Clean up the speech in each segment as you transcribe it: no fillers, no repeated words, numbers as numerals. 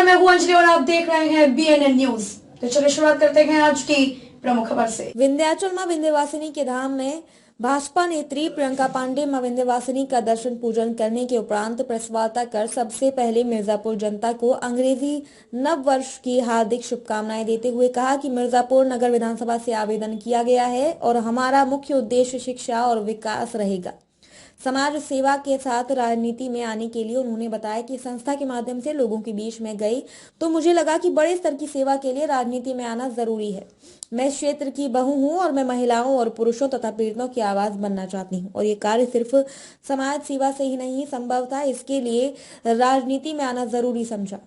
मैं हूं अंजलि और आप देख रहे हैं BNN न्यूज। तो चलिए शुरुआत करते हैं आज की प्रमुख खबर से। विंध्याचल मां विंध्यवासिनी के धाम में भाजपा नेत्री प्रियंका पांडे मां विंध्यवासिनी का दर्शन पूजन करने के उपरांत प्रेस वार्ता कर सबसे पहले मिर्जापुर जनता को अंग्रेजी नव वर्ष की हार्दिक शुभकामनाएं देते हुए कहा कि मिर्जापुर नगर विधानसभा से आवेदन किया गया है और हमारा मुख्य उद्देश्य शिक्षा और विकास रहेगा। समाज सेवा के साथ राजनीति में आने के लिए उन्होंने बताया कि संस्था के माध्यम से लोगों के बीच में गई तो मुझे लगा कि बड़े स्तर की सेवा के लिए राजनीति में आना जरूरी है। मैं इस क्षेत्र की बहू हूं और मैं महिलाओं और पुरुषों तथा पीड़ितों की आवाज बनना चाहती हूं और ये कार्य सिर्फ समाज सेवा से ही नहीं संभव था, इसके लिए राजनीति में आना जरूरी समझा।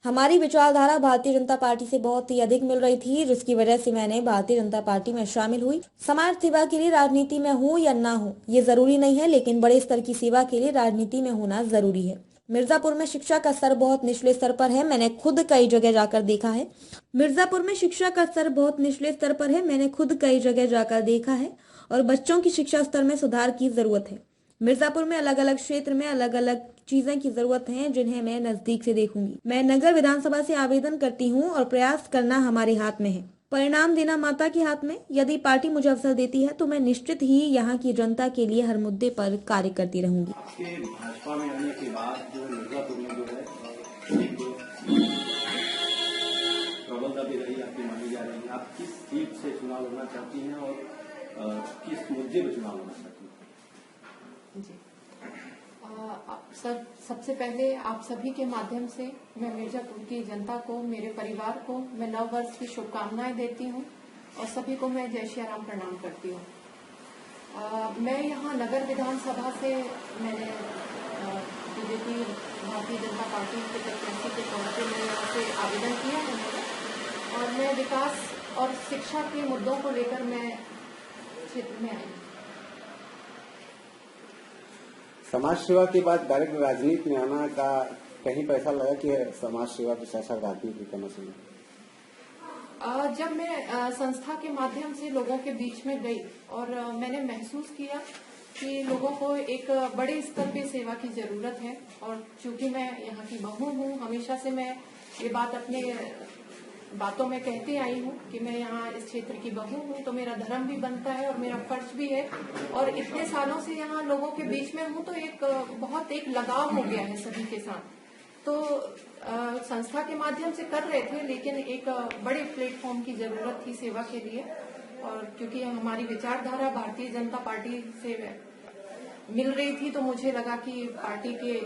हमारी विचारधारा भारतीय जनता पार्टी से बहुत ही अधिक मिल रही थी, जिसकी वजह से मैंने भारतीय जनता पार्टी में शामिल हुई। समाज सेवा के लिए राजनीति में हूँ या ना हूँ ये जरूरी नहीं है, लेकिन बड़े स्तर की सेवा के लिए राजनीति में होना जरूरी है। मिर्जापुर में शिक्षा का स्तर बहुत निचले स्तर पर है, मैंने खुद कई जगह जाकर देखा है। मिर्जापुर में शिक्षा का स्तर बहुत निचले स्तर पर है, मैंने खुद कई जगह जाकर देखा है और बच्चों की शिक्षा स्तर में सुधार की जरूरत है। मिर्जापुर में अलग अलग क्षेत्र में अलग अलग चीजें की जरूरत है, जिन्हें मैं नजदीक से देखूंगी। मैं नगर विधानसभा से आवेदन करती हूं और प्रयास करना हमारे हाथ में है, परिणाम देना माता के हाथ में। यदि पार्टी मुझे अवसर देती है तो मैं निश्चित ही यहाँ की जनता के लिए हर मुद्दे पर कार्य करती रहूंगी। आपके भाजपा में आने के बाद जो मिर्जापुर में जो है प्रबलता भी रही आपकी मानी जा रही है, आप किस सीट से चुनाव लड़ना चाहती हैं और किस मुद्दे पर चुनाव लड़ना चाहती हैं? जी सर, सबसे पहले आप सभी के माध्यम से मैं मिर्जापुर की जनता को, मेरे परिवार को मैं नव वर्ष की शुभकामनाएं देती हूं और सभी को मैं जय श्री राम प्रणाम करती हूं। मैं यहाँ नगर विधानसभा से मैंने बीजेपी भारतीय जनता पार्टी के प्रत्याशी के तौर पर मैं यहाँ से आवेदन किया है और मैं विकास और शिक्षा के मुद्दों को लेकर मैं क्षेत्र में आई। समाज सेवा के बाद डायरेक्ट राजनीति में आना का कहीं पैसा लगा कि समाज सेवा के साथ साथ राजनीति करना चाहिए? जब मैं संस्था के माध्यम से लोगों के बीच में गई और मैंने महसूस किया कि लोगों को एक बड़े स्तर पे सेवा की जरूरत है और चूंकि मैं यहाँ की बहू हूँ, हमेशा से मैं ये बात अपने बातों में कहती आई हूँ कि मैं यहाँ इस क्षेत्र की बहू हूँ, तो मेरा धर्म भी बनता है और मेरा फर्ज भी है और इतने सालों से यहाँ लोगों के बीच में हूँ तो एक लगाव हो गया है सभी के साथ। तो संस्था के माध्यम से कर रहे थे, लेकिन एक बड़े प्लेटफॉर्म की जरूरत थी सेवा के लिए और क्योंकि हमारी विचारधारा भारतीय जनता पार्टी से मिल रही थी तो मुझे लगा कि पार्टी के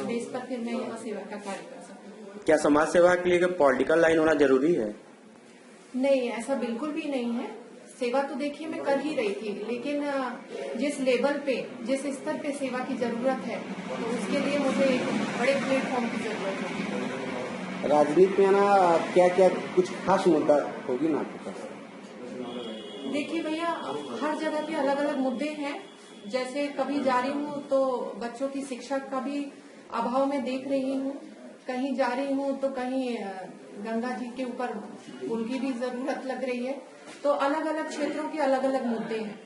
बेस पर फिर मैं यहाँ सेवा का कार्य कर सकूँ। क्या समाज सेवा के लिए पॉलिटिकल लाइन होना जरूरी है? नहीं, ऐसा बिल्कुल भी नहीं है। सेवा तो देखिए मैं कर ही रही थी, लेकिन जिस लेवल पे, जिस स्तर पे सेवा की जरूरत है तो उसके लिए मुझे एक बड़े प्लेटफॉर्म की जरूरत है। राजनीति में आना क्या क्या कुछ खास मुद्दा होगी ना आपके पास? देखिए भैया, हर जगह के अलग अलग मुद्दे हैं। जैसे कभी जा रही हूँ तो बच्चों की शिक्षा का भी अभाव में देख रही हूँ, कहीं जा रही हूँ तो कहीं गंगा जी के ऊपर पुल की भी जरूरत लग रही है। तो अलग अलग क्षेत्रों के अलग अलग मुद्दे हैं।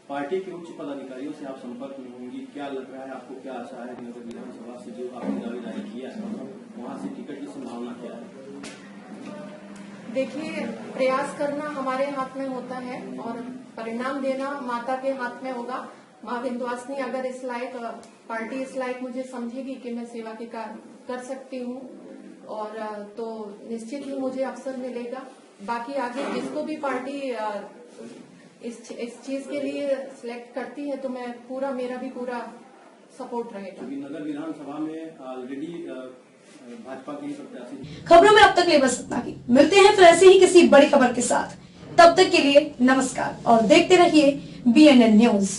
पार्टी के उच्च पदाधिकारियों से आप संपर्क में होंगी, क्या लग रहा है आपको, क्या आशा है नगर विधानसभा से जो आपने दावेदारी किया है वहाँ से टिकट की संभावना क्या है? देखिए, प्रयास करना हमारे हाथ में होता है और परिणाम देना माता के हाथ में होगा। माँ विंध्यवासिनी अगर इस लायक, पार्टी इस लायक मुझे समझेगी कि मैं सेवा के कार्य कर सकती हूँ और तो निश्चित ही मुझे अवसर मिलेगा। बाकी आगे जिसको भी पार्टी इस चीज के लिए सिलेक्ट करती है तो मैं मेरा भी पूरा सपोर्ट रहेगा। नगर विधानसभा में ऑलरेडी भाजपा की प्रत्याशी। खबरों में अब तक ले बस इतना ही। मिलते हैं फिर ऐसे ही किसी बड़ी खबर के साथ। तब तक के लिए नमस्कार और देखते रहिए BNN न्यूज।